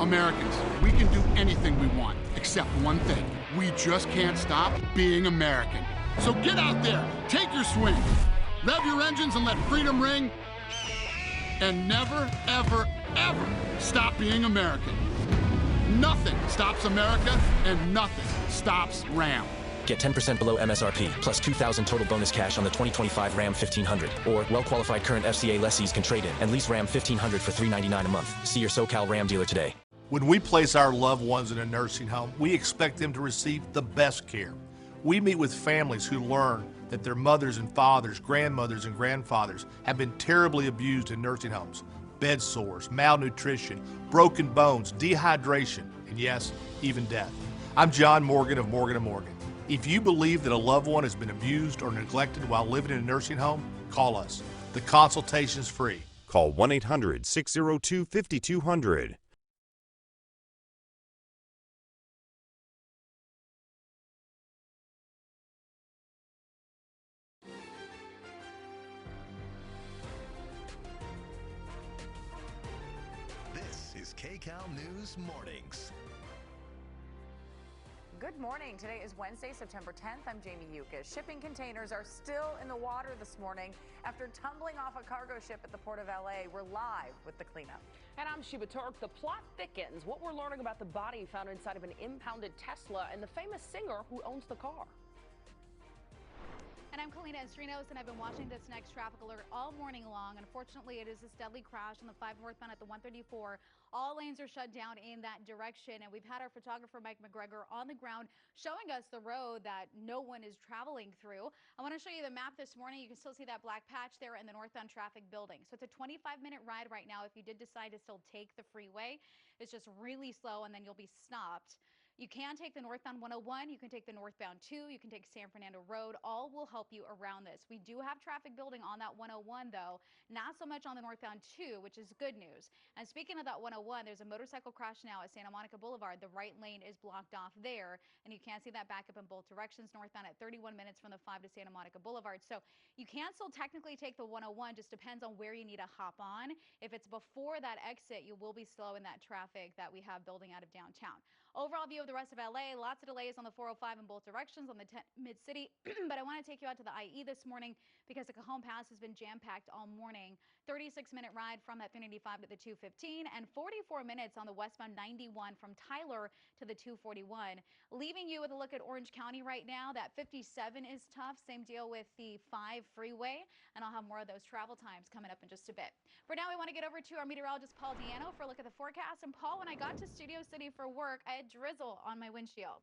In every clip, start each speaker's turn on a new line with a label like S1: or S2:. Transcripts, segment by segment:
S1: Americans, we can do anything we want, except one thing. We just can't stop being American. So get out there, take your swing, rev your engines and let freedom ring, and never, ever, ever stop being American. Nothing stops America, and nothing stops Ram.
S2: Get 10% below MSRP, plus $2,000 total bonus cash on the 2025 Ram 1500. Or well-qualified current FCA lessees can trade in and lease Ram 1500 for $399 a month. See your SoCal Ram dealer today.
S3: When we place our loved ones in a nursing home, we expect them to receive the best care. We meet with families who learn that their mothers and fathers, grandmothers and grandfathers have been terribly abused in nursing homes. Bed sores, malnutrition, broken bones, dehydration, and yes, even death. I'm John Morgan of Morgan & Morgan. If you believe that a loved one has been abused or neglected while living in a nursing home, call us. The consultation is free.
S4: Call 1-800-602-5200.
S5: This is Kcal News Mornings.
S6: Good morning. Today is Wednesday, September 10th. I'm Jamie Yukas. Shipping containers are still in the water this morning after tumbling off a cargo ship at the port of LA. We're live with the cleanup.
S7: And I'm Sheba Turk. The plot thickens. What we're learning about the body found inside of an impounded Tesla and the famous singer who owns the car.
S8: And I'm Kalina Estrinos, and I've been watching this next traffic alert all morning long. Unfortunately, it is this deadly crash on the 5 northbound at the 134. All lanes are shut down in that direction, and we've had our photographer Mike McGregor on the ground showing us the road that no one is traveling through. I want to show you the map this morning. You can still see that black patch there in the northbound traffic building. So it's a 25-minute ride right now if you did decide to still take the freeway. It's just really slow, and then you'll be stopped. You can take the northbound 101, you can take the northbound 2, you can take San Fernando Road. All will help you around this. We do have traffic building on that 101, though, not so much on the northbound 2, which is good news. And speaking of that 101, there's a motorcycle crash now at Santa Monica Boulevard. The right lane is blocked off there, and you can see that backup in both directions, northbound at 31 minutes from the 5 to Santa Monica Boulevard. So you can still technically take the 101, just depends on where you need to hop on. If it's before that exit, you will be slow in that traffic that we have building out of downtown. Overall view of the rest of LA, lots of delays on the 405 in both directions on the mid-city. But I want to take you out to the IE this morning because the Cajon Pass has been jam-packed all morning. 36-minute ride from that 395 to the 215 and 44 minutes on the westbound 91 from Tyler to the 241. Leaving you with a look at Orange County right now. That 57 is tough. Same deal with the 5 freeway. And I'll have more of those travel times coming up in just a bit. For now, we want to get over to our meteorologist, Paul Diano, for a look at the forecast. And Paul, when I got to Studio City for work, I had drizzle on my windshield.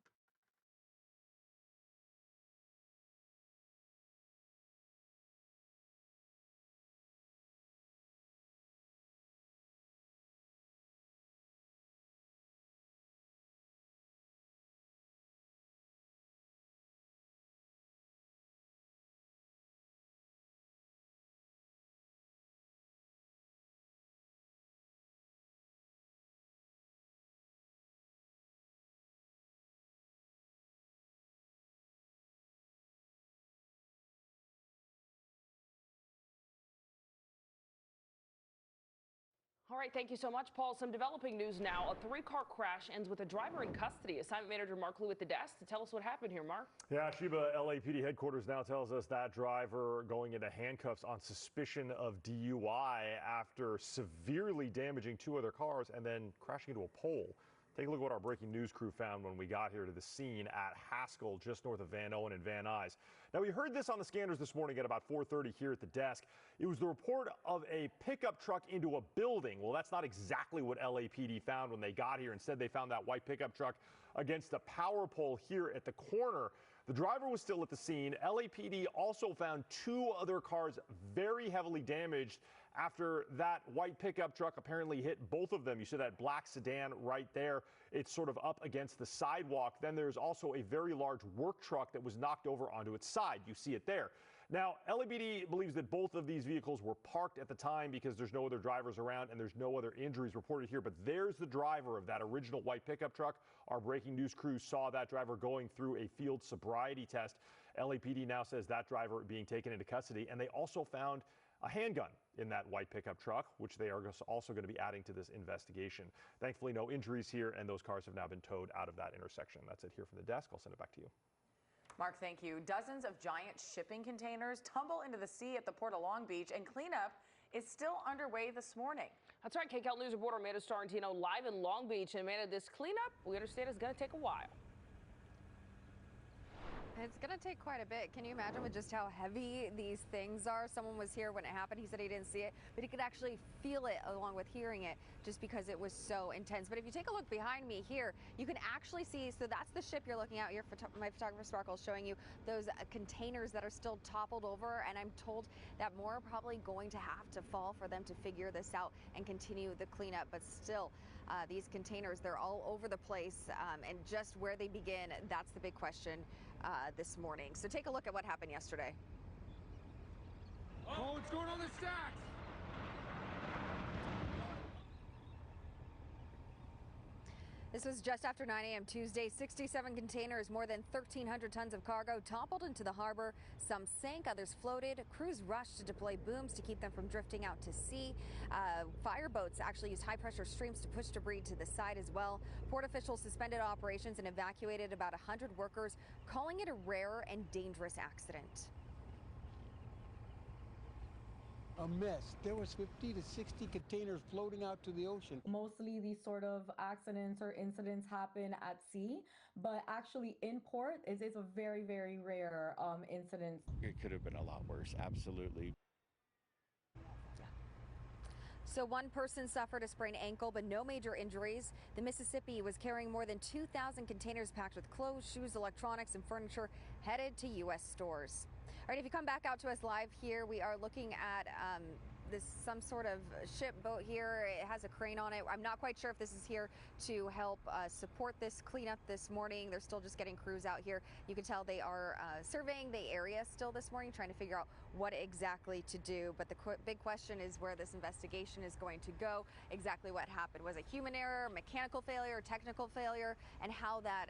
S7: All right, thank you so much, Paul. Some developing news now. A 3-car crash ends with a driver in custody. Assignment Manager Mark Liu at the desk to tell us what happened here, Mark.
S9: Yeah, Sheba, LAPD headquarters now tells us that driver going into handcuffs on suspicion of DUI after severely damaging 2 other cars and then crashing into a pole. Take a look at what our breaking news crew found when we got here to the scene at Haskell, just north of Van Owen and Van Nuys. Now, we heard this on the scanners this morning at about 4:30 here at the desk. It was the report of a pickup truck into a building. Well, that's not exactly what LAPD found when they got here. Instead, they found that white pickup truck against a power pole here at the corner. The driver was still at the scene. LAPD also found 2 other cars very heavily damaged after that white pickup truck apparently hit both of them. You see that black sedan right there. It's sort of up against the sidewalk. Then there's also a very large work truck that was knocked over onto its side. You see it there. Now, LAPD believes that both of these vehicles were parked at the time because there's no other drivers around and there's no other injuries reported here. But there's the driver of that original white pickup truck. Our breaking news crew saw that driver going through a field sobriety test. LAPD now says that driver being taken into custody. And they also found a handgun in that white pickup truck, which they are also going to be adding to this investigation. Thankfully, no injuries here, and those cars have now been towed out of that intersection. That's it here from the desk. I'll send it back to you.
S6: Mark, thank you. Dozens of giant shipping containers tumble into the sea at the Port of Long Beach, and cleanup is still underway this morning. That's right. Kcal News reporter Amanda Starantino live in Long Beach. And Amanda, this cleanup, we understand, is going to take a while.
S4: It's going to take quite a bit. Can you imagine with just how heavy these things are? Someone was here when it happened. He said he didn't see it, but he could actually feel it along with hearing it just because it was so intense. But if you take a look behind me here, you can actually see, so that's the ship you're looking at. My photographer Sparkle is showing you those containers that are still toppled over. And I'm told that more are probably going to have to fall for them to figure this out and continue the cleanup. But still, these containers, they're all over the place. And just where they begin, that's the big question this morning. So take a look at what happened yesterday.
S10: Oh, what's going on the stacks?
S4: This was just after 9 a.m. Tuesday. 67 containers, more than 1,300 tons of cargo toppled into the harbor. Some sank, others floated. Crews rushed to deploy booms to keep them from drifting out to sea. Fireboats actually used high-pressure streams to push debris to the side as well. Port officials suspended operations and evacuated about 100 workers, calling it a rare and dangerous accident.
S11: A mess. There was 50 to 60 containers floating out to the ocean.
S12: Mostly these sort of accidents or incidents happen at sea, but actually in port is a very, very rare incident.
S13: It could have been a lot worse, absolutely.
S4: So one person suffered a sprained ankle, but no major injuries. The Mississippi was carrying more than 2,000 containers packed with clothes, shoes, electronics, and furniture headed to U.S. stores. All right, if you come back out to us live here, we are looking at some sort of ship boat here. It has a crane on it. I'm not quite sure if this is here to help support this cleanup this morning. They're still just getting crews out here. You can tell they are surveying the area still this morning, trying to figure out what exactly to do. But the big question is where this investigation is going to go, exactly what happened. Was it human error, mechanical failure, technical failure, and how that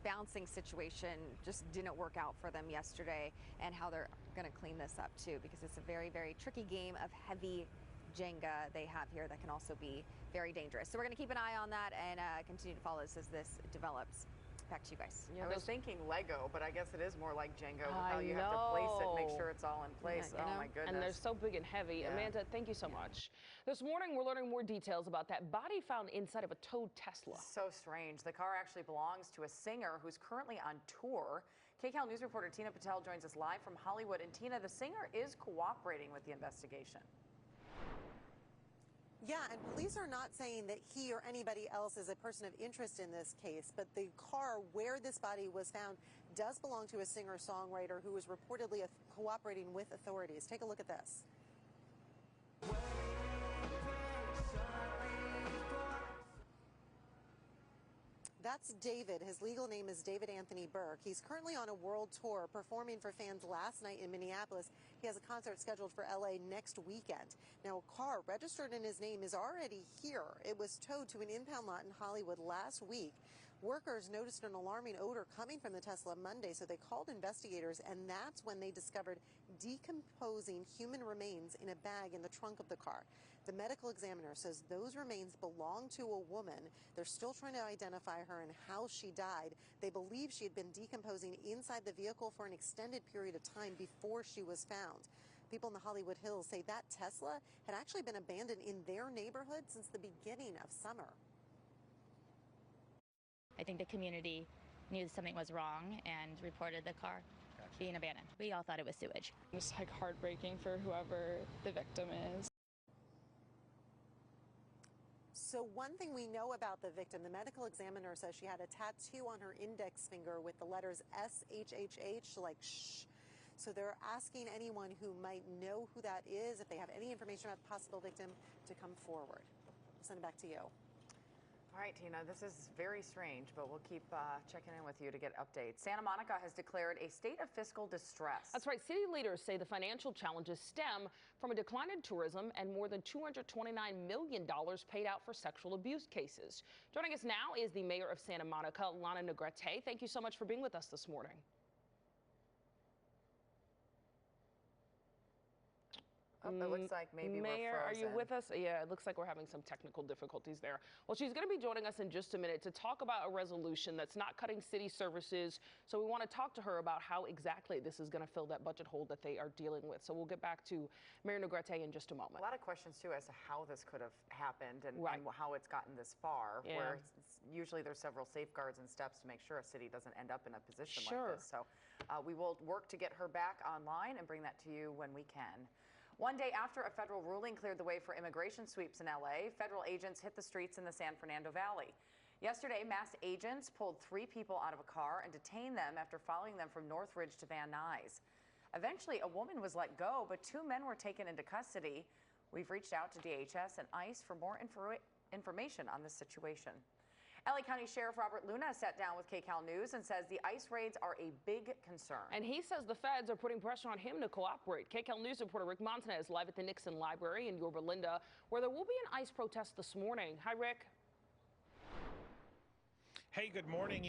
S4: bouncing situation just didn't work out for them yesterday, and how they're going to clean this up too, because it's a very, very tricky game of heavy Jenga they have here that can also be very dangerous. So we're going to keep an eye on that and continue to follow this as this develops. Back to you guys.
S6: Yeah, I was thinking Lego, but I guess it is more like Jenga with how you have to place it, make sure it's all in place.
S7: Yeah,
S6: oh my goodness.
S7: And they're so big and heavy.
S6: Yeah.
S7: Amanda, thank you so much. This morning, we're learning more details about that body found inside of a towed Tesla.
S6: So strange. The car actually belongs to a singer who's currently on tour. Kcal News reporter Tina Patel joins us live from Hollywood. And Tina, the singer is cooperating with the investigation.
S14: Yeah, and police are not saying that he or anybody else is a person of interest in this case, but the car where this body was found does belong to a singer-songwriter who was reportedly cooperating with authorities. Take a look at this. That's David. His legal name is David Anthony Burke. He's currently on a world tour performing for fans last night in Minneapolis. He has a concert scheduled for LA next weekend. Now, a car registered in his name is already here. It was towed to an impound lot in Hollywood last week. Workers noticed an alarming odor coming from the Tesla Monday, so they called investigators, and that's when they discovered decomposing human remains in a bag in the trunk of the car. The medical examiner says those remains belong to a woman. They're still trying to identify her and how she died. They believe she had been decomposing inside the vehicle for an extended period of time before she was found. People in the Hollywood Hills say that Tesla had actually been abandoned in their neighborhood since the beginning of summer.
S15: I think the community knew something was wrong and reported the car being abandoned. We all thought it was sewage.
S16: It's like heartbreaking for whoever the victim is.
S14: So one thing we know about the victim, the medical examiner says she had a tattoo on her index finger with the letters SHHH, like shh. So they're asking anyone who might know who that is, if they have any information about the possible victim, to come forward. I'll send it back to you.
S6: All right, Tina, this is very strange, but we'll keep checking in with you to get updates. Santa Monica has declared a state of fiscal distress.
S7: That's right. City leaders say the financial challenges stem from a decline in tourism and more than $229 million paid out for sexual abuse cases. Joining us now is the mayor of Santa Monica, Lana Negrete. Thank you so much for being with us this morning.
S6: Oh, it looks like maybe
S7: Mayor,
S6: we're
S7: are you
S6: frozen.
S7: with us? Yeah, it looks like we're having some technical difficulties there. Well, she's going to be joining us in just a minute to talk about a resolution that's not cutting city services. So we want to talk to her about how exactly this is going to fill that budget hole that they are dealing with. So we'll get back to Mayor Negrete in just a moment.
S6: A lot of questions, too, as to how this could have happened and how it's gotten this far,
S7: Yeah.
S6: where usually there's several safeguards and steps to make sure a city doesn't end up in a position
S7: Sure.
S6: like this. So we will work to get her back online and bring that to you when we can. One day after a federal ruling cleared the way for immigration sweeps in LA, federal agents hit the streets in the San Fernando Valley. Yesterday, masked agents pulled 3 people out of a car and detained them after following them from Northridge to Van Nuys. Eventually, a woman was let go, but 2 men were taken into custody. We've reached out to DHS and ICE for more information on this situation. LA County Sheriff Robert Luna sat down with Kcal News and says the ICE raids are a big concern.
S7: And he says the feds are putting pressure on him to cooperate. Kcal News reporter Rick Montanez live at the Nixon Library in Yorba Linda, where there will be an ICE protest this morning. Hi, Rick.
S10: Hey, good morning.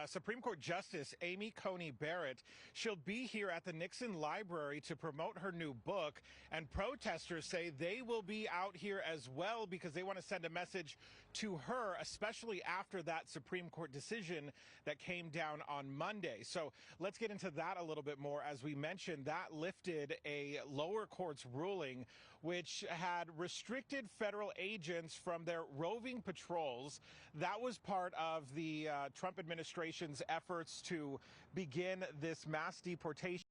S10: Supreme Court Justice Amy Coney Barrett, she'll be here at the Nixon Library to promote her new book, and protesters say they will be out here as well because they want to send a message to her, especially after that Supreme Court decision that came down on Monday. So let's get into that a little bit more. As we mentioned, that lifted a lower court's ruling which had restricted federal agents from their roving patrols. That was part of the Trump administration's efforts to begin this mass deportation